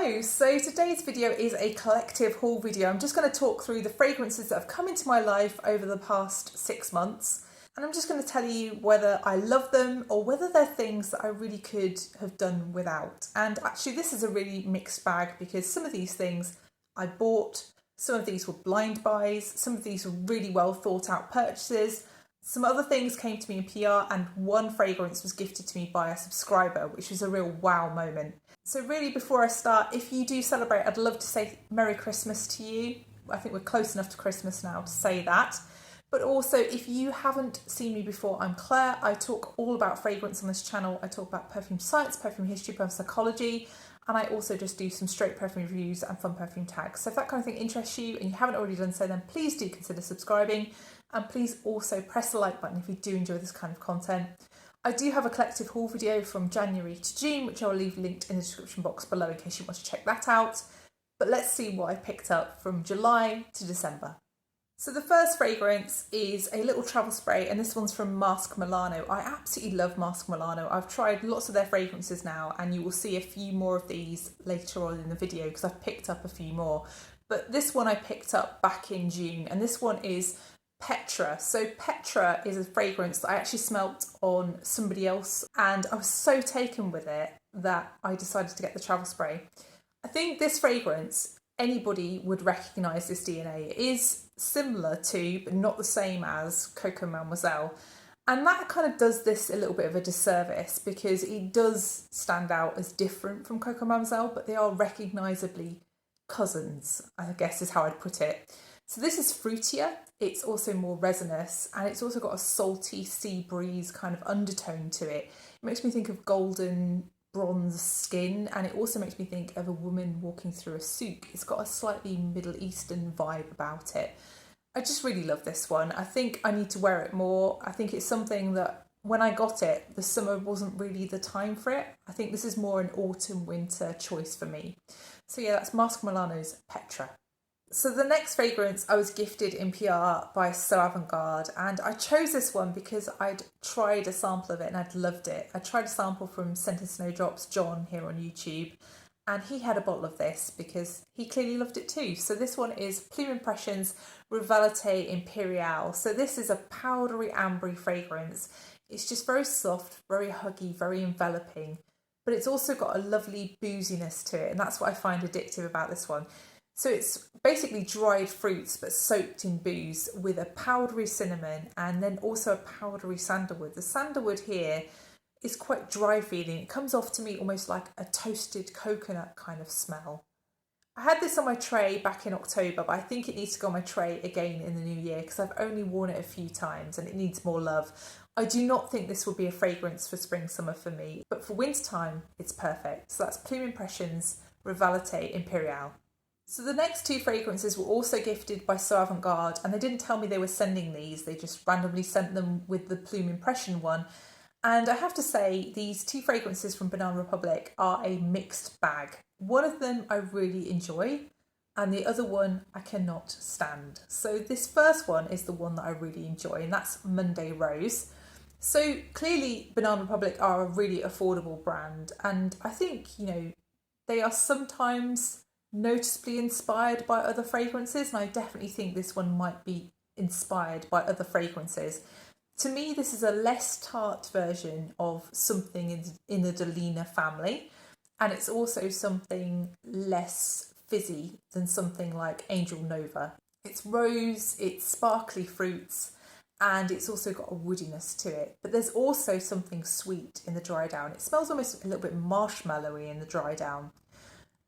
Hello, so today's video is a collective haul video. I'm just going to talk through the fragrances that have come into my life over the past 6 months, and I'm just going to tell you whether I love them or whether they're things that I really could have done without. And actually this is a really mixed bag because some of these things I bought, some of these were blind buys, some of these were really well thought out purchases. Some other things came to me in PR, and one fragrance was gifted to me by a subscriber, which was a real wow moment. So really, before I start, if you do celebrate, I'd love to say Merry Christmas to you. I think we're close enough to Christmas now to say that. But also, if you haven't seen me before, I'm Claire. I talk all about fragrance on this channel. I talk about perfume science, perfume history, perfume psychology, and I also just do some straight perfume reviews and fun perfume tags. So if that kind of thing interests you and you haven't already done so, then please do consider subscribing. And please also press the like button if you do enjoy this kind of content. I do have a collective haul video from January to June, which I'll leave linked in the description box below in case you want to check that out. But let's see what I picked up from July to December. So the first fragrance is a little travel spray, and this one's from Masque Milano. I absolutely love Masque Milano. I've tried lots of their fragrances now, and you will see a few more of these later on in the video because I've picked up a few more. But this one I picked up back in June, and this one is Petra. So Petra is a fragrance that I actually smelt on somebody else, and I was so taken with it that I decided to get the travel spray. I think this fragrance, anybody would recognise this DNA. It is similar to, but not the same as, Coco Mademoiselle. And that kind of does this a little bit of a disservice because it does stand out as different from Coco Mademoiselle, but they are recognisably cousins, I guess is how I'd put it. So this is fruitier, it's also more resinous, and it's also got a salty sea breeze kind of undertone to it. It makes me think of golden bronze skin, and it also makes me think of a woman walking through a souk. It's got a slightly Middle Eastern vibe about it. I just really love this one. I think I need to wear it more. I think it's something that when I got it, the summer wasn't really the time for it. I think this is more an autumn-winter choice for me. So yeah, that's Masque Milano's Petra. So the next fragrance I was gifted in PR by So Avant-Garde, and I chose this one because I'd tried a sample of it and I'd loved it. I tried a sample from Scent and Snowdrop's Jon here on YouTube, and he had a bottle of this because he clearly loved it too. So this one is Plume Impressions Rivalité Impériale. So this is a powdery ambery fragrance. It's just very soft, very huggy, very enveloping, but it's also got a lovely booziness to it, and that's what I find addictive about this one. So it's basically dried fruits but soaked in booze with a powdery cinnamon and then also a powdery sandalwood. The sandalwood here is quite dry feeling. It comes off to me almost like a toasted coconut kind of smell. I had this on my tray back in October, but I think it needs to go on my tray again in the new year because I've only worn it a few times and it needs more love. I do not think this would be a fragrance for spring summer for me, but for wintertime it's perfect. So that's Plume Impressions Rivalité Impériale. So the next two fragrances were also gifted by So Avant-Garde, and they didn't tell me they were sending these, they just randomly sent them with the Plume Impression one. And I have to say, these two fragrances from Banana Republic are a mixed bag. One of them I really enjoy, and the other one I cannot stand. So this first one is the one that I really enjoy, and that's Monday Rose. So clearly Banana Republic are a really affordable brand, and I think, you know, they are sometimes noticeably inspired by other fragrances, and I definitely think this one might be inspired by other fragrances. To me, this is a less tart version of something in the Delina family, and it's also something less fizzy than something like Angel Nova. It's rose, it's sparkly fruits, and it's also got a woodiness to it, but there's also something sweet in the dry down. It smells almost a little bit marshmallowy in the dry down.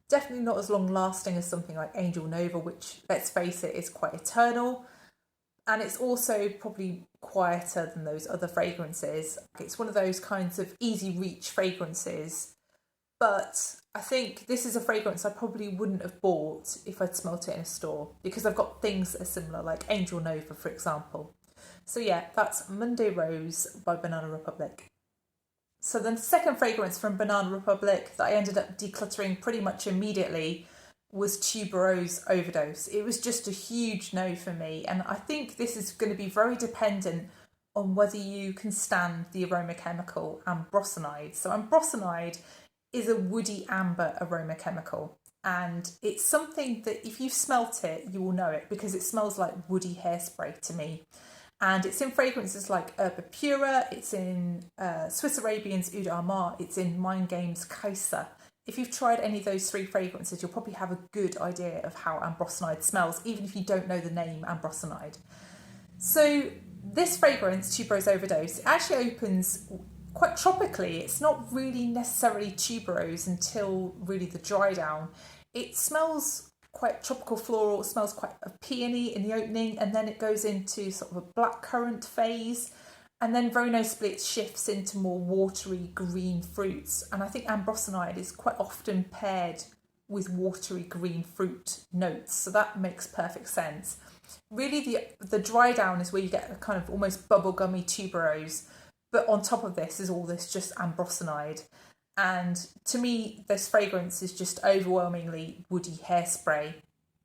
Definitely not as long lasting as something like Angel Nova, which, let's face it, is quite eternal. And it's also probably quieter than those other fragrances. It's one of those kinds of easy reach fragrances. But I think this is a fragrance I probably wouldn't have bought if I'd smelt it in a store, because I've got things that are similar, like Angel Nova, for example. So yeah, that's Monday Rose by Banana Republic. So the second fragrance from Banana Republic that I ended up decluttering pretty much immediately was Tuberose Overdose. It was just a huge no for me, and I think this is going to be very dependent on whether you can stand the aroma chemical ambroxanide. So ambroxanide is a woody amber aroma chemical. And it's something that if you've smelt it, you will know it because it smells like woody hairspray to me. And it's in fragrances like Herba Pura, it's in Swiss Arabian's Oud Armand, it's in Mind Games Kaiser. If you've tried any of those 3 fragrances, you'll probably have a good idea of how ambrosinide smells, even if you don't know the name ambrosinide. So this fragrance, Tuberose Overdose, it actually opens quite tropically. It's not really necessarily tuberose until really the dry down. It smells quite tropical floral, it smells quite peony in the opening, and then it goes into sort of a blackcurrant phase, and then very noticeably it shifts into more watery green fruits. And I think ambrosinide is quite often paired with watery green fruit notes, so that makes perfect sense. Really the dry down is where you get a kind of almost bubblegummy tuberose, but on top of this is all this just ambrosinide. And to me, this fragrance is just overwhelmingly woody hairspray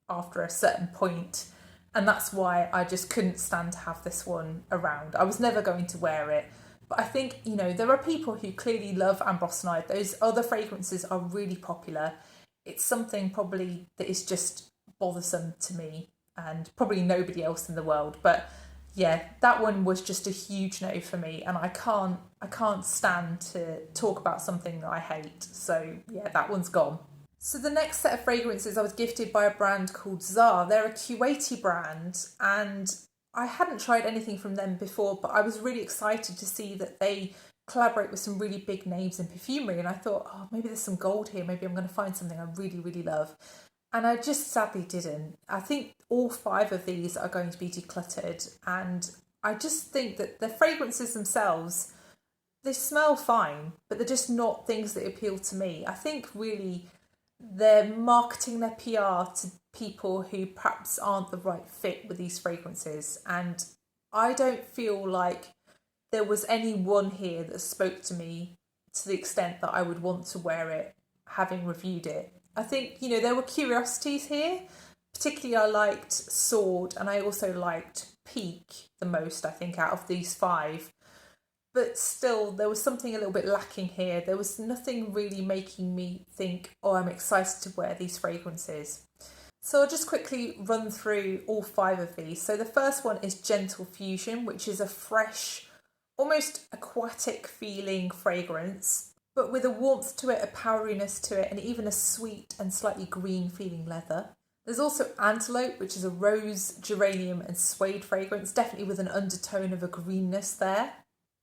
after a certain point. And that's why I just couldn't stand to have this one around. I was never going to wear it. But I think, you know, there are people who clearly love ambrosinide. Those other fragrances are really popular. It's something probably that is just bothersome to me and probably nobody else in the world. But yeah, that one was just a huge no for me, and I can't stand to talk about something that I hate. So yeah, that one's gone. So the next set of fragrances I was gifted by a brand called Czar. They're a Kuwaiti brand, and I hadn't tried anything from them before, but I was really excited to see that they collaborate with some really big names in perfumery, and I thought, oh, maybe there's some gold here. Maybe I'm going to find something I really, really love. And I just sadly didn't. I think all 5 of these are going to be decluttered. And I just think that the fragrances themselves, they smell fine, but they're just not things that appeal to me. I think really they're marketing their PR to people who perhaps aren't the right fit with these fragrances. And I don't feel like there was any one here that spoke to me to the extent that I would want to wear it, having reviewed it. I think, you know, there were curiosities here. Particularly I liked Sword, and I also liked Peak the most, I think, out of these 5. But still, there was something a little bit lacking here. There was nothing really making me think, oh, I'm excited to wear these fragrances. So I'll just quickly run through all 5 of these. So the first one is Gentle Fusion, which is a fresh, almost aquatic feeling fragrance, but with a warmth to it, a powderiness to it, and even a sweet and slightly green feeling leather. There's also Antelope, which is a rose, geranium and suede fragrance, definitely with an undertone of a greenness there.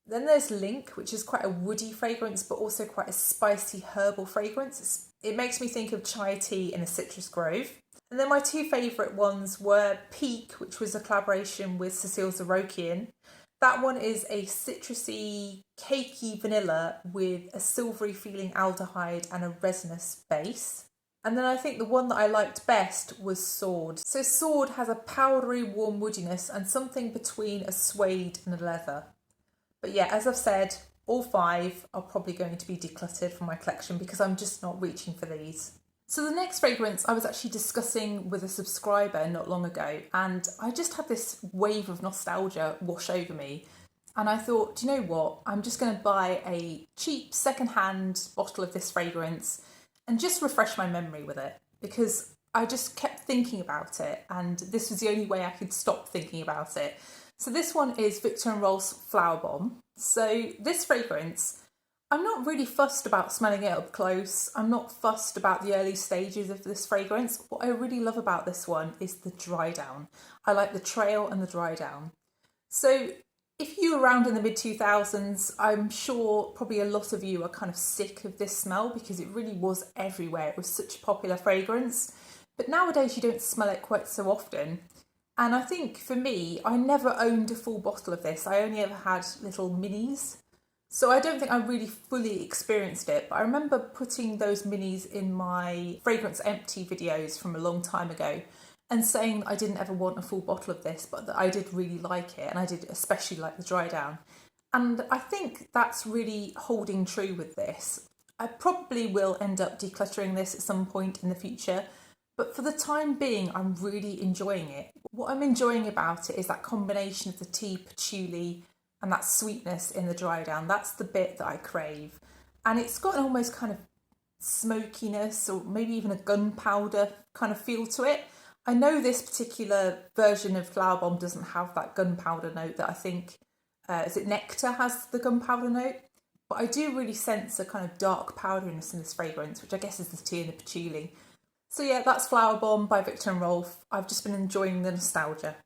Then there's Link, which is quite a woody fragrance, but also quite a spicy herbal fragrance. It makes me think of chai tea in a citrus grove. And then my 2 favourite ones were Peak, which was a collaboration with Cecile Zarokian. That one is a citrusy, cakey vanilla with a silvery feeling aldehyde and a resinous base. And then I think the one that I liked best was Sword. So Sword has a powdery, warm woodiness and something between a suede and a leather. But yeah, as I've said, all 5 are probably going to be decluttered from my collection because I'm just not reaching for these. So the next fragrance I was actually discussing with a subscriber not long ago, and I just had this wave of nostalgia wash over me. And I thought, do you know what? I'm just going to buy a cheap second-hand bottle of this fragrance and just refresh my memory with it, because I just kept thinking about it, and this was the only way I could stop thinking about it. So this one is Viktor and Rolf's Flowerbomb. So this fragrance, I'm not really fussed about smelling it up close. I'm not fussed about the early stages of this fragrance. What I really love about this one is the dry down. I like the trail and the dry down. So if you were around in the mid-2000s, I'm sure probably a lot of you are kind of sick of this smell because it really was everywhere. It was such a popular fragrance. But nowadays you don't smell it quite so often. And I think for me, I never owned a full bottle of this. I only ever had little minis. So I don't think I really fully experienced it, but I remember putting those minis in my fragrance empty videos from a long time ago and saying that I didn't ever want a full bottle of this, but that I did really like it, and I did especially like the dry down. And I think that's really holding true with this. I probably will end up decluttering this at some point in the future, but for the time being, I'm really enjoying it. What I'm enjoying about it is that combination of the tea, patchouli, and that sweetness in the dry down. That's the bit that I crave. And it's got an almost kind of smokiness or maybe even a gunpowder kind of feel to it. I know this particular version of Flowerbomb doesn't have that gunpowder note that I think, is it Nectar has the gunpowder note? But I do really sense a kind of dark powderiness in this fragrance, which I guess is the tea and the patchouli. So yeah, that's Flowerbomb by Viktor and Rolf. I've just been enjoying the nostalgia.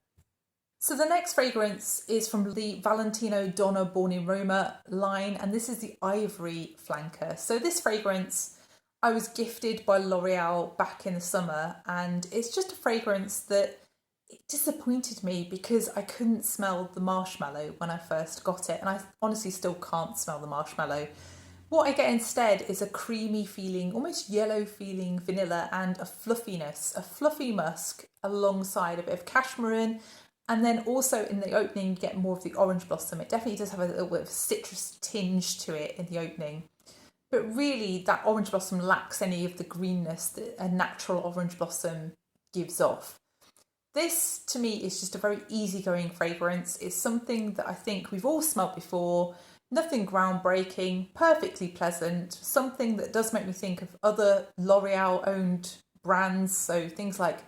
So the next fragrance is from the Valentino Donna Born in Roma line, and this is the Ivory flanker. So this fragrance I was gifted by L'Oreal back in the summer, and it's just a fragrance that it disappointed me because I couldn't smell the marshmallow when I first got it, and I honestly still can't smell the marshmallow. What I get instead is a creamy feeling, almost yellow feeling vanilla, and a fluffiness, a fluffy musk alongside a bit of cashmere. And then also in the opening, you get more of the orange blossom. It definitely does have a little bit of citrus tinge to it in the opening. But really, that orange blossom lacks any of the greenness that a natural orange blossom gives off. This, to me, is just a very easygoing fragrance. It's something that I think we've all smelled before. Nothing groundbreaking, perfectly pleasant. Something that does make me think of other L'Oreal-owned brands. So things like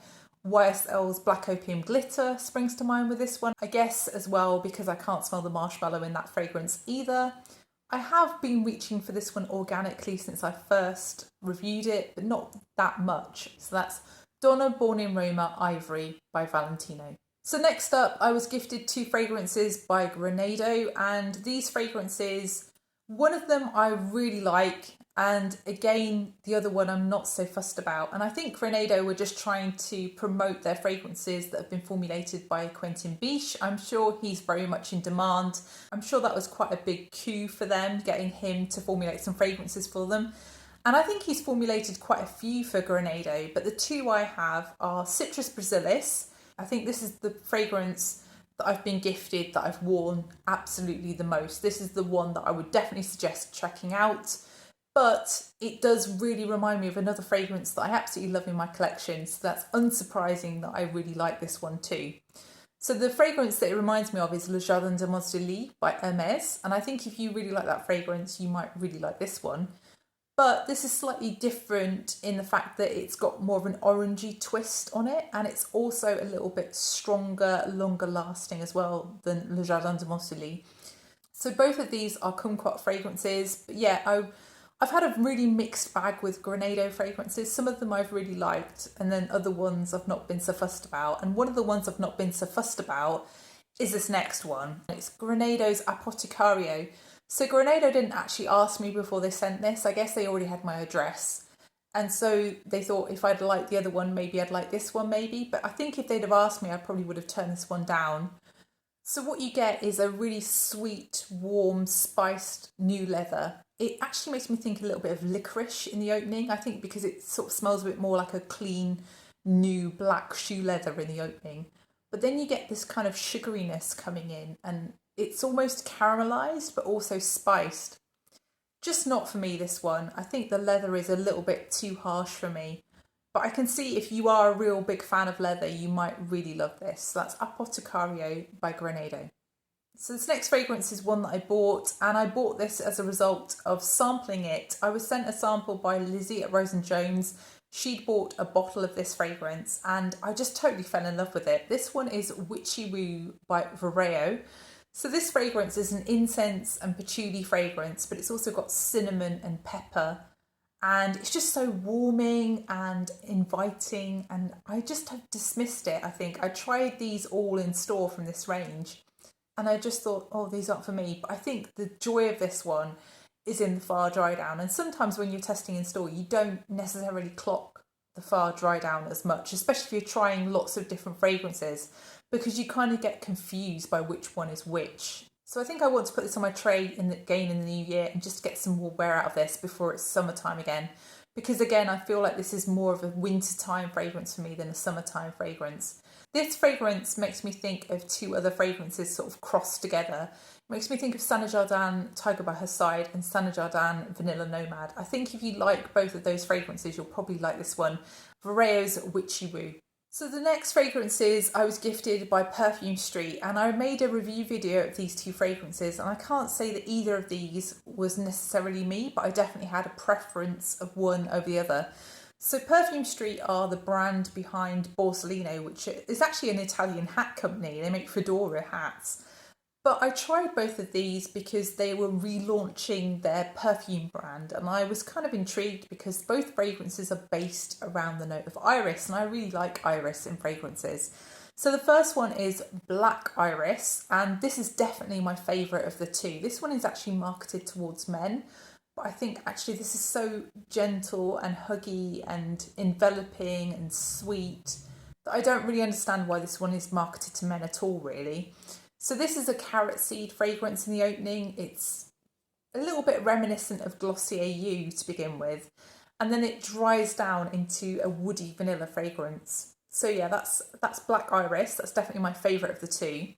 YSL's Black Opium Glitter springs to mind with this one. I guess as well because I can't smell the marshmallow in that fragrance either. I have been reaching for this one organically since I first reviewed it, but not that much. So that's Donna Born in Roma Ivory by Valentino. So next up, I was gifted 2 fragrances by Granado, and these fragrances, one of them I really like, and again, the other one I'm not so fussed about. And I think Granado were just trying to promote their fragrances that have been formulated by Quentin Biche. I'm sure he's very much in demand. I'm sure that was quite a big coup for them, getting him to formulate some fragrances for them. And I think he's formulated quite a few for Granado, but the 2 I have are Citrus Brasilis. I think this is the fragrance that I've been gifted that I've worn absolutely the most. This is the one that I would definitely suggest checking out. But it does really remind me of another fragrance that I absolutely love in my collection. So that's unsurprising that I really like this one too. So the fragrance that it reminds me of is Le Jardin de Montsoulis by Hermès. And I think if you really like that fragrance, you might really like this one. But this is slightly different in the fact that it's got more of an orangey twist on it, and it's also a little bit stronger, longer lasting as well than Le Jardin de Montsoulis. So both of these are kumquat fragrances. But yeah, I've had a really mixed bag with Granado fragrances. Some of them I've really liked, and then other ones I've not been so fussed about. And one of the ones I've not been so fussed about is this next one. It's Granado's Apotecario. So Granado didn't actually ask me before they sent this. I guess they already had my address. And so they thought if I'd liked the other one, maybe I'd like this one maybe. But I think if they'd have asked me, I probably would have turned this one down. So what you get is a really sweet, warm, spiced new leather. It actually makes me think a little bit of licorice in the opening. I think because it sort of smells a bit more like a clean, new black shoe leather in the opening. But then you get this kind of sugariness coming in, and it's almost caramelised but also spiced. Just not for me, this one. I think the leather is a little bit too harsh for me. But I can see if you are a real big fan of leather, you might really love this. So that's Apotecario by Granado. So this next fragrance is one that I bought, and I bought this as a result of sampling it. I was sent a sample by Lizzie at Rose & Jones. She'd bought a bottle of this fragrance, and I just totally fell in love with it. This one is Witchy Woo by Vryao. So this fragrance is an incense and patchouli fragrance, but it's also got cinnamon and pepper. And it's just so warming and inviting, and I just have dismissed it, I think. I tried these all in store from this range, and I just thought, oh, these aren't for me. But I think the joy of this one is in the far dry down. And sometimes when you're testing in store, you don't necessarily clock the far dry down as much, especially if you're trying lots of different fragrances, because you kind of get confused by which one is which. So I think I want to put this on my tray again in the new year and just get some more wear out of this before it's summertime again. Because again, I feel like this is more of a wintertime fragrance for me than a summertime fragrance. This fragrance makes me think of 2 other fragrances sort of crossed together. It makes me think of Sana Jardin Tiger by Her Side and Sana Jardin Vanilla Nomad. I think if you like both of those fragrances, you'll probably like this one, Vryau's Witchy Woo. So the next fragrances I was gifted by Perfume Street, and I made a review video of these two fragrances, and I can't say that either of these was necessarily me, but I definitely had a preference of one over the other. So Perfume Street are the brand behind Borsalino, which is actually an Italian hat company. They make fedora hats. But I tried both of these because they were relaunching their perfume brand, and I was kind of intrigued because both fragrances are based around the note of iris, and I really like iris in fragrances. So the first one is Black Iris, and this is definitely my favourite of the two. This one is actually marketed towards men, but I think actually this is so gentle and huggy and enveloping and sweet that I don't really understand why this one is marketed to men at all, really. So this is a carrot seed fragrance in the opening. It's a little bit reminiscent of Glossier You to begin with, and then it dries down into a woody vanilla fragrance. So yeah, that's Black Iris. That's definitely my favourite of the two.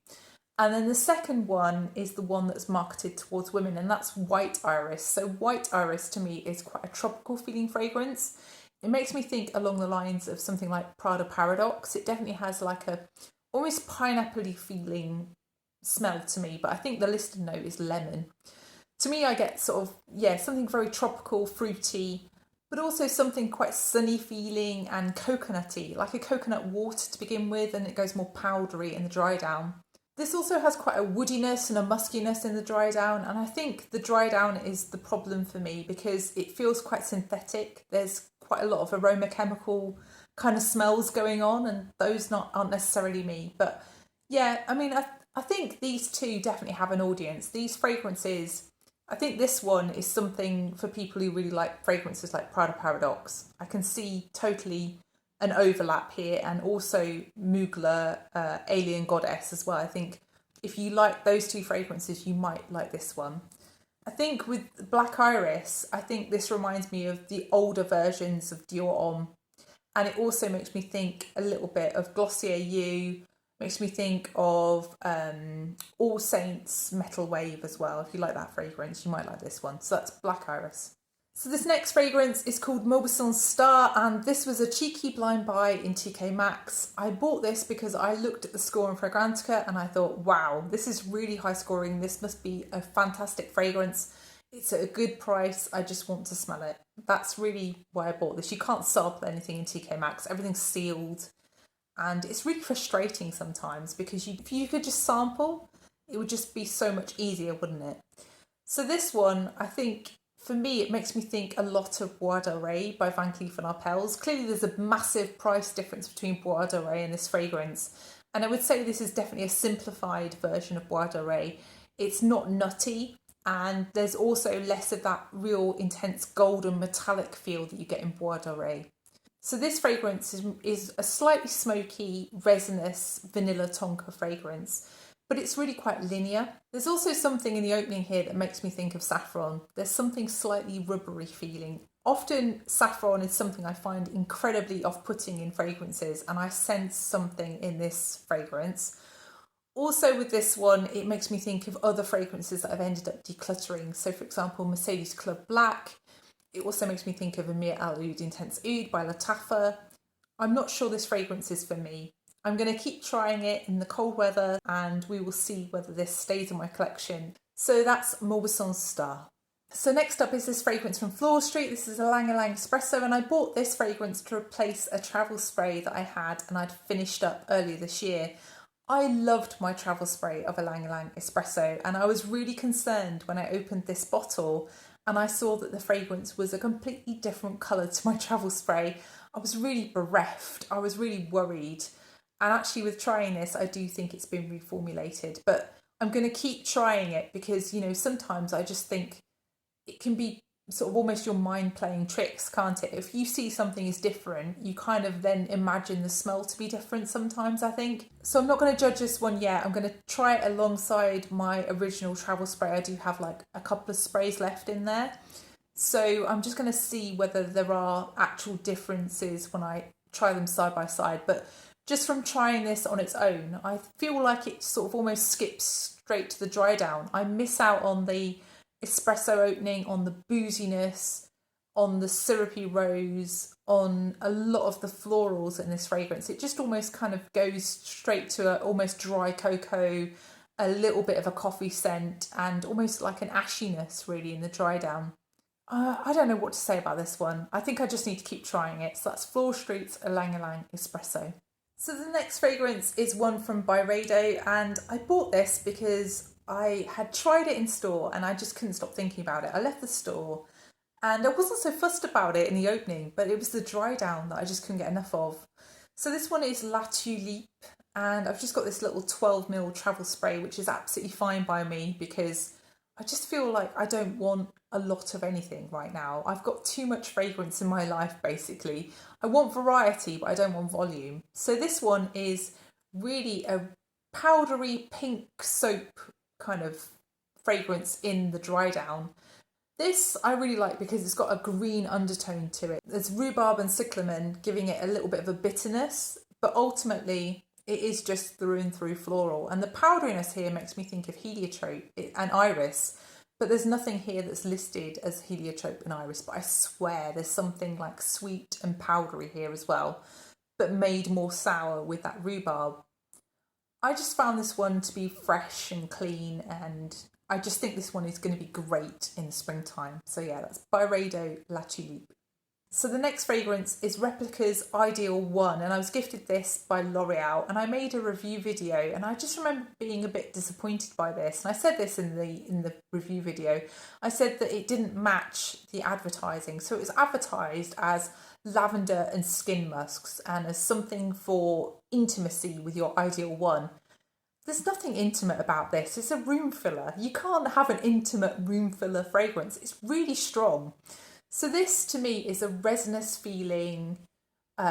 And then the second one is the one that's marketed towards women, and that's White Iris. So White Iris to me is quite a tropical feeling fragrance. It makes me think along the lines of something like Prada Paradox. It definitely has like a almost pineapple-y feeling smell to me, but I think the listed note is lemon. To me, I get sort of, something very tropical, fruity, but also something quite sunny feeling and coconutty, like a coconut water to begin with, and it goes more powdery in the dry down. This also has quite a woodiness and a muskiness in the dry down, and I think the dry down is the problem for me because it feels quite synthetic. There's quite a lot of aroma chemical kind of smells going on, and those aren't necessarily me. But yeah, I mean, I think these two definitely have an audience. These fragrances, I think this one is something for people who really like fragrances like Prada Paradox. I can see totally an overlap here, and also Mugler Alien Goddess as well. I think if you like those two fragrances, you might like this one. I think with Black Iris, I think this reminds me of the older versions of Dior Homme, and it also makes me think a little bit of Glossier You. Makes me think of All Saints Metal Wave as well. If you like that fragrance, you might like this one. So that's Black Iris. So this next fragrance is called Mauboussin Star, and this was a cheeky blind buy in TK Maxx. I bought this because I looked at the score in Fragrantica and I thought, wow, this is really high scoring. This must be a fantastic fragrance. It's at a good price. I just want to smell it. That's really why I bought this. You can't sample anything in TK Maxx. Everything's sealed. And it's really frustrating sometimes because if you could just sample, it would just be so much easier, wouldn't it? So this one, I think, for me, it makes me think a lot of Bois d'Oreille by Van Cleef & Arpels. Clearly, there's a massive price difference between Bois d'Oreille and this fragrance. And I would say this is definitely a simplified version of Bois d'Oreille. It's not nutty, and there's also less of that real intense golden metallic feel that you get in Bois d'Oreille. So this fragrance is a slightly smoky, resinous vanilla tonka fragrance, but it's really quite linear. There's also something in the opening here that makes me think of saffron. There's something slightly rubbery feeling. Often saffron is something I find incredibly off-putting in fragrances, and I sense something in this fragrance. Also with this one, it makes me think of other fragrances that I've ended up decluttering. So for example, Mercedes Club Black. It also makes me think of Amir Al Oud Intense Oud by Lattafa. I'm not sure this fragrance is for me. I'm going to keep trying it in the cold weather, and we will see whether this stays in my collection. So that's Mauboussin Star. So next up is this fragrance from Floor Street. This is a Lang Lang Espresso, and I bought this fragrance to replace a travel spray that I had and I'd finished up earlier this year. I loved my travel spray of a Lang Lang Espresso, and I was really concerned when I opened this bottle and I saw that the fragrance was a completely different colour to my travel spray. I was really bereft. I was really worried. And actually with trying this, I do think it's been reformulated. But I'm going to keep trying it because, sometimes I just think it can be sort of almost your mind playing tricks, can't it? If you see something is different, you kind of then imagine the smell to be different sometimes, I think. So I'm not going to judge this one yet. I'm going to try it alongside my original travel spray. I do have like a couple of sprays left in there. So I'm just going to see whether there are actual differences when I try them side by side. But just from trying this on its own, I feel like it sort of almost skips straight to the dry down. I miss out on the espresso opening, on the booziness, on the syrupy rose, on a lot of the florals in this fragrance. It just almost kind of goes straight to a almost dry cocoa, a little bit of a coffee scent, and almost like an ashiness really in the dry down. I don't know what to say about this one. I think I just need to keep trying it. So that's Floor Street's Ylang Ylang Espresso. So the next fragrance is one from Byredo, and I bought this because I had tried it in store and I just couldn't stop thinking about it. I left the store and I wasn't so fussed about it in the opening, but it was the dry down that I just couldn't get enough of. So this one is La Tulipe, and I've just got this little 12ml travel spray, which is absolutely fine by me because I just feel like I don't want a lot of anything right now. I've got too much fragrance in my life, basically. I want variety, but I don't want volume. So this one is really a powdery pink soap kind of fragrance in the dry down. This I really like because it's got a green undertone to it. There's rhubarb and cyclamen giving it a little bit of a bitterness, but ultimately it is just through and through floral. And the powderiness here makes me think of heliotrope and iris, but there's nothing here that's listed as heliotrope and iris, but I swear there's something like sweet and powdery here as well, but made more sour with that rhubarb. I just found this one to be fresh and clean, and I just think this one is going to be great in the springtime. So yeah, that's Byredo La Tulipe. So the next fragrance is Replica's Ideal One, and I was gifted this by L'Oreal, and I made a review video, and I just remember being a bit disappointed by this. And I said this in the review video. I said that it didn't match the advertising. So it was advertised as lavender and skin musks and as something for intimacy with your ideal one. There's nothing intimate about this. It's a room filler. You can't have an intimate room filler fragrance. It's really strong. So this to me is a resinous feeling,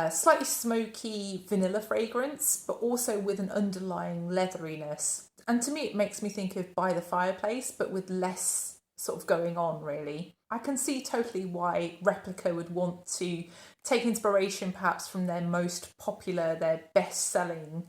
slightly smoky vanilla fragrance, but also with an underlying leatheriness. And to me it makes me think of By the Fireplace, but with less sort of going on really. I can see totally why Replica would want to take inspiration perhaps from their most popular, their best-selling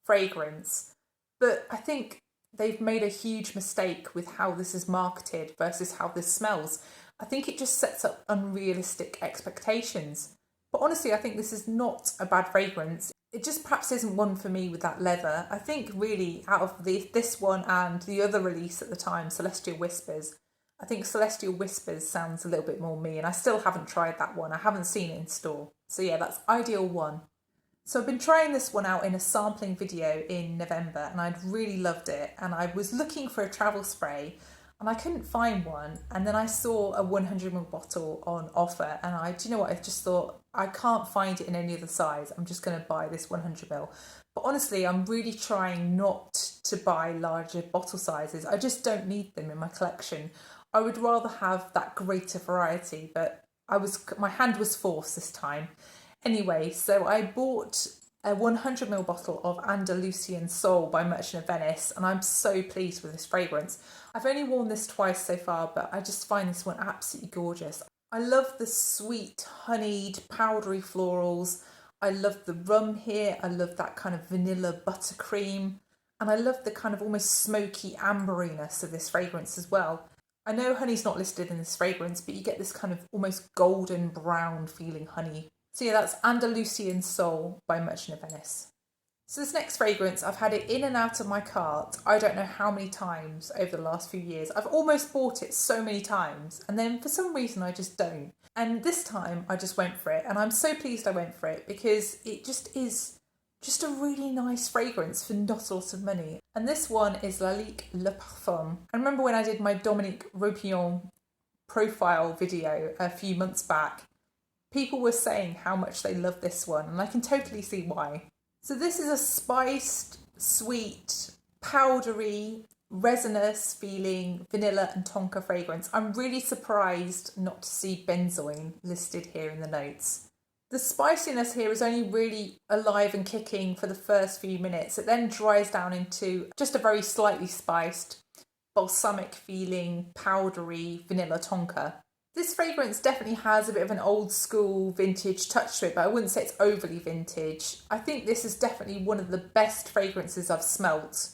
fragrance. But I think they've made a huge mistake with how this is marketed versus how this smells. I think it just sets up unrealistic expectations. But honestly, I think this is not a bad fragrance. It just perhaps isn't one for me with that leather. I think really out of this one and the other release at the time, Celestial Whispers, I think Celestial Whispers sounds a little bit more me, and I still haven't tried that one. I haven't seen it in store. So yeah, that's Ideal One. So I've been trying this one out in a sampling video in November, and I'd really loved it. And I was looking for a travel spray and I couldn't find one. And then I saw a 100ml bottle on offer, and do you know what? I just thought, I can't find it in any other size. I'm just going to buy this 100ml. But honestly, I'm really trying not to buy larger bottle sizes. I just don't need them in my collection. I would rather have that greater variety, but my hand was forced this time. Anyway, so I bought a 100ml bottle of Andalusian Soul by Merchant of Venice, and I'm so pleased with this fragrance. I've only worn this twice so far, but I just find this one absolutely gorgeous. I love the sweet, honeyed, powdery florals. I love the rum here. I love that kind of vanilla buttercream. And I love the kind of almost smoky amberiness of this fragrance as well. I know honey's not listed in this fragrance, but you get this kind of almost golden brown feeling honey. So yeah, that's Andalusian Soul by Merchant of Venice. So this next fragrance, I've had it in and out of my cart, I don't know how many times over the last few years. I've almost bought it so many times, and then for some reason I just don't. And this time I just went for it, and I'm so pleased I went for it because it just is just a really nice fragrance for not a lot of money. And this one is Lalique Le Parfum. I remember when I did my Dominique Ropillon profile video a few months back, people were saying how much they love this one, and I can totally see why. So this is a spiced, sweet, powdery, resinous feeling vanilla and tonka fragrance. I'm really surprised not to see benzoin listed here in the notes. The spiciness here is only really alive and kicking for the first few minutes. It then dries down into just a very slightly spiced, balsamic feeling, powdery vanilla tonka. This fragrance definitely has a bit of an old school vintage touch to it, but I wouldn't say it's overly vintage. I think this is definitely one of the best fragrances I've smelt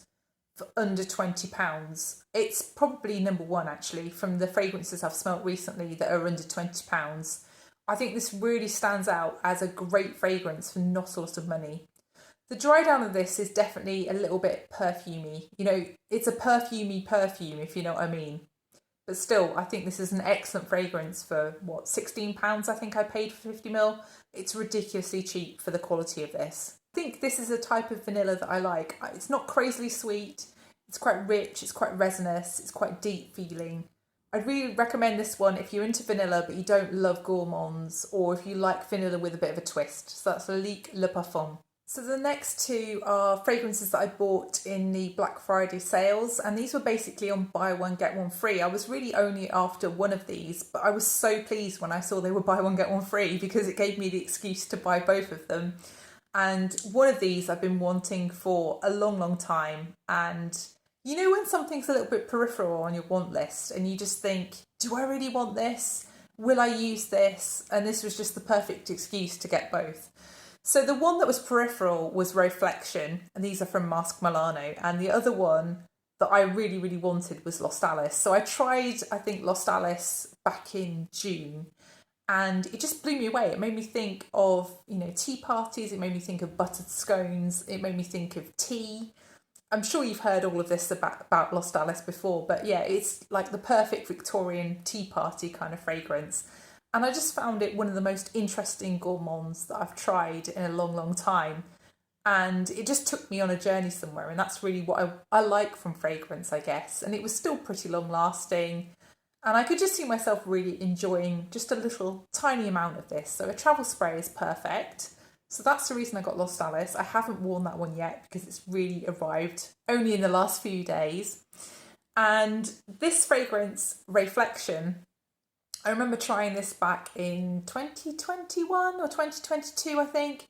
for under £20. It's probably number one actually from the fragrances I've smelt recently that are under £20. I think this really stands out as a great fragrance for not a lot of money. The dry down of this is definitely a little bit perfumey. You know, it's a perfumey perfume, if you know what I mean. But still, I think this is an excellent fragrance for, what, £16 I think I paid for 50ml. It's ridiculously cheap for the quality of this. I think this is a type of vanilla that I like. It's not crazily sweet. It's quite rich, it's quite resinous, it's quite deep feeling. I'd really recommend this one if you're into vanilla but you don't love gourmands, or if you like vanilla with a bit of a twist. So that's Lalique Le Parfum. So the next two are fragrances that I bought in the Black Friday sales, and these were basically on buy one get one free. I was really only after one of these, but I was so pleased when I saw they were buy one get one free because it gave me the excuse to buy both of them. And one of these I've been wanting for a long time, and you know when something's a little bit peripheral on your want list and you just think, do I really want this? Will I use this? And this was just the perfect excuse to get both. So the one that was peripheral was Ray-Flection, and these are from Masque Milano, and the other one that I really wanted was Lost Alice. So I tried, I think, Lost Alice back in June, and it just blew me away. It made me think of, you know, tea parties, it made me think of buttered scones, it made me think of tea. I'm sure you've heard all of this about Lost Alice before, but yeah, it's like the perfect Victorian tea party kind of fragrance. And I just found it one of the most interesting gourmands that I've tried in a long time. And it just took me on a journey somewhere. And that's really what I like from fragrance, I guess. And it was still pretty long lasting. And I could just see myself really enjoying just a little tiny amount of this. So a travel spray is perfect. So that's the reason I got Lost Alice. I haven't worn that one yet because it's really arrived only in the last few days. And this fragrance, Ray-Flection, I remember trying this back in 2021 or 2022, I think.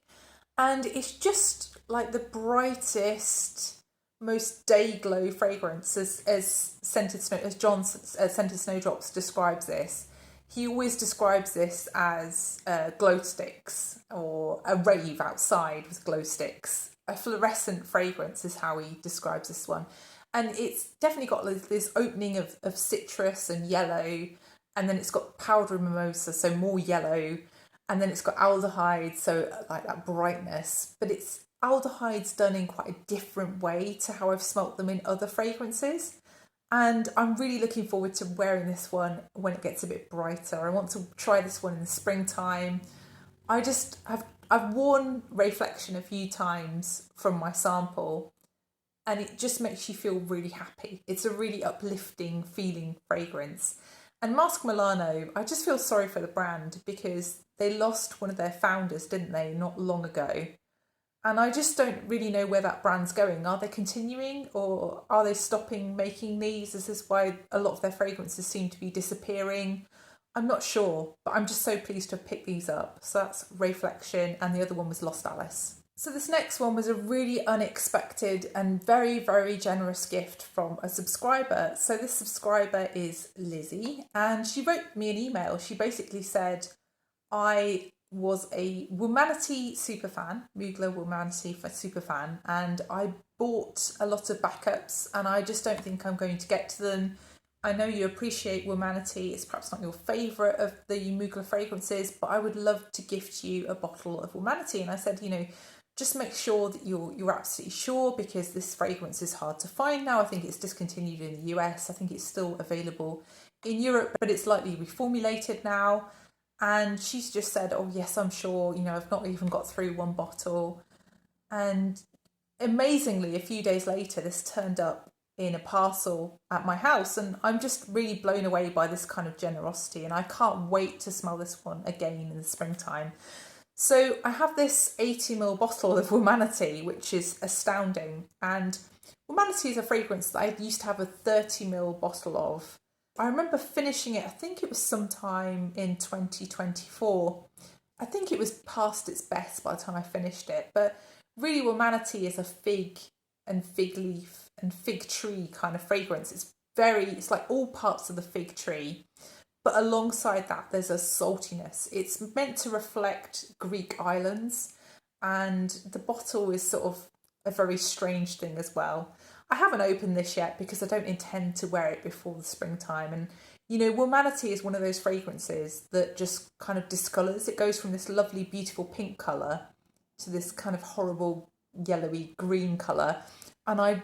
And it's just like the brightest, most day glow fragrance as Scented Snow, as Jon Scented Snowdrops describes this. He always describes this as glow sticks, or a rave outside with glow sticks. A fluorescent fragrance is how he describes this one. And it's definitely got this opening of citrus and yellow, and then it's got powdery mimosa, so more yellow, and then it's got aldehyde, so like that brightness. But it's aldehydes done in quite a different way to how I've smelt them in other fragrances. And I'm really looking forward to wearing this one when it gets a bit brighter. I want to try this one in the springtime. I've worn Ray-Flection a few times from my sample, and it just makes you feel really happy. It's a really uplifting feeling fragrance. And Masque Milano, I just feel sorry for the brand because they lost one of their founders, didn't they, not long ago? And I just don't really know where that brand's going. Are they continuing, or are they stopping making these? Is this why a lot of their fragrances seem to be disappearing? I'm not sure, but I'm just so pleased to have picked these up. So that's Ray-Flection, and the other one was Lost Alice. So this next one was a really unexpected and very generous gift from a subscriber. So this subscriber is Lizzie, and she wrote me an email. She basically said, I was a Womanity superfan, Mugler Womanity for superfan, and I bought a lot of backups and I just don't think I'm going to get to them. I know you appreciate Womanity, it's perhaps not your favourite of the Mugler fragrances, but I would love to gift you a bottle of Womanity. And I said, you know, just make sure that you're absolutely sure, because this fragrance is hard to find now. I think it's discontinued in the US. I think it's still available in Europe, but it's likely reformulated now. And she's just said, oh yes, I'm sure, you know, I've not even got through one bottle. And amazingly, a few days later, this turned up in a parcel at my house, and I'm just really blown away by this kind of generosity, and I can't wait to smell this one again in the springtime. So I have this 80ml bottle of Womanity, which is astounding. And Womanity is a fragrance that I used to have a 30ml bottle of. I remember finishing it, I think it was sometime in 2024. I think it was past its best by the time I finished it. But really, Womanity is a fig and fig leaf and fig tree kind of fragrance. It's like all parts of the fig tree. But alongside that, there's a saltiness. It's meant to reflect Greek islands, and the bottle is sort of a very strange thing as well. I haven't opened this yet because I don't intend to wear it before the springtime. And You know, Womanity is one of those fragrances that just kind of discolours. It goes from this lovely, beautiful pink colour to this kind of horrible yellowy green colour. And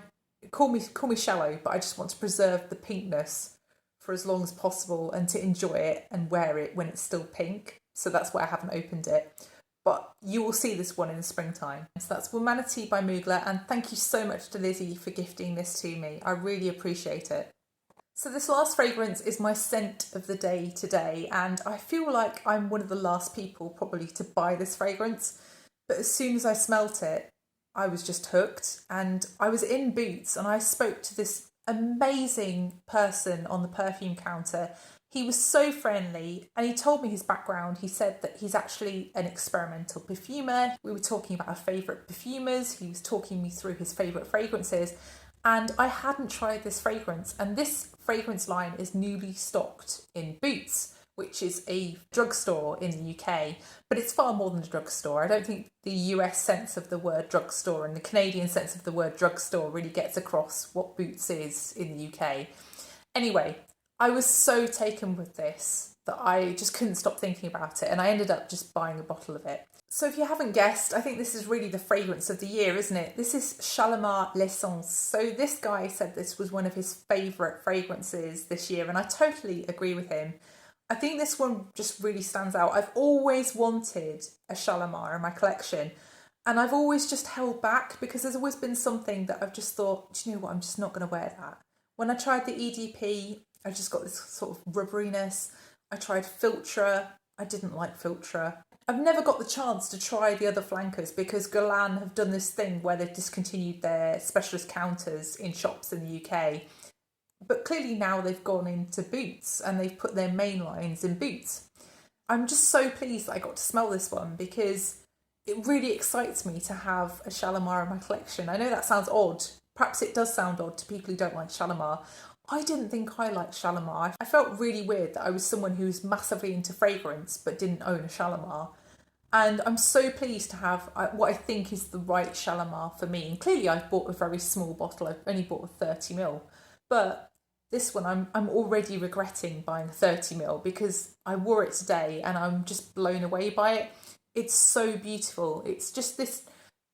call me shallow, but I just want to preserve the pinkness for as long as possible and to enjoy it and wear it when it's still pink. So that's why I haven't opened it. But you will see this one in the springtime. So that's Womanity by Mugler, and thank you so much to Lizzie for gifting this to me. I really appreciate it. So this last fragrance is my scent of the day today, and I feel like I'm one of the last people probably to buy this fragrance. But as soon as I smelt it, I was just hooked, and I was in Boots and I spoke to this amazing person on the perfume counter. He was so friendly and he told me his background. He said that he's actually an experimental perfumer. We were talking about our favourite perfumers. He was talking me through his favourite fragrances, and I hadn't tried this fragrance. And this fragrance line is newly stocked in Boots, which is a drugstore in the UK, but it's far more than a drugstore. I don't think the US sense of the word drugstore and the Canadian sense of the word drugstore really gets across what Boots is in the UK. Anyway, I was so taken with this that I just couldn't stop thinking about it, and I ended up just buying a bottle of it. So if you haven't guessed, I think this is really the fragrance of the year, isn't it? This is Shalimar L'Essence. So this guy said this was one of his favourite fragrances this year, and I totally agree with him. I think this one just really stands out. I've always wanted a Shalimar in my collection, and I've always just held back because there's always been something that I've just thought, do you know what, I'm just not going to wear that. When I tried the EDP, I just got this sort of rubberiness. I tried Filtre. I didn't like Filtre. I've never got the chance to try the other flankers because Guerlain have done this thing where they've discontinued their specialist counters in shops in the UK. But clearly now they've gone into Boots and they've put their main lines in Boots. I'm just so pleased that I got to smell this one because it really excites me to have a Shalimar in my collection. I know that sounds odd. Perhaps it does sound odd to people who don't like Shalimar. I didn't think I liked Shalimar. I felt really weird that I was someone who's massively into fragrance but didn't own a Shalimar. And I'm so pleased to have what I think is the right Shalimar for me. And clearly I've bought a very small bottle. I've only bought a 30ml. But this one I'm already regretting buying a 30ml because I wore it today and I'm just blown away by it. It's so beautiful. It's just this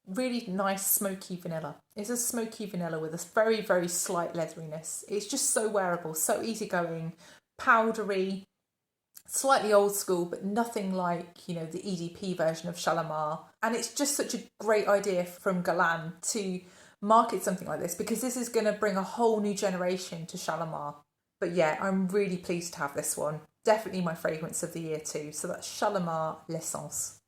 really nice smoky vanilla. It's a smoky vanilla with a very, very slight leatheriness. It's just so wearable, so easygoing, powdery, slightly old school, but nothing like, you know, the EDP version of Shalimar. And it's just such a great idea from Guerlain to market something like this because this is going to bring a whole new generation to Shalimar. But yeah, I'm really pleased to have this one. Definitely my fragrance of the year too. So that's Shalimar L'Essence.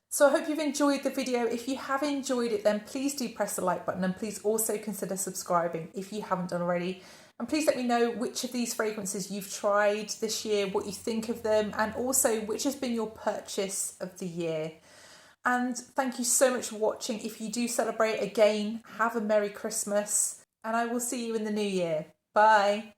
So I hope you've enjoyed the video. If you have enjoyed it, then please do press the like button and please also consider subscribing if you haven't done already. And please let me know which of these fragrances you've tried this year, what you think of them, and also which has been your purchase of the year. And thank you so much for watching. If you do celebrate, again, have a Merry Christmas, and I will see you in the new year. Bye.